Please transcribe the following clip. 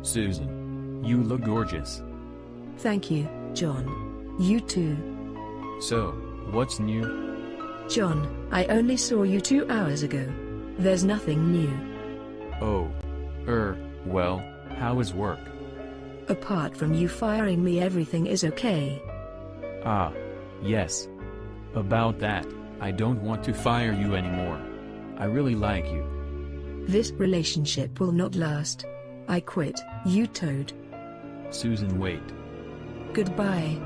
Susan. You look gorgeous. Thank you, John. You too. So, what's new? John, I only saw you 2 hours ago. There's nothing new. Oh. Well, how is work? Apart from you firing me, everything is okay. Ah. Yes. About that, I don't want to fire you anymore. I really like you. This relationship will not last. I quit, you toad. Susan, wait. Goodbye.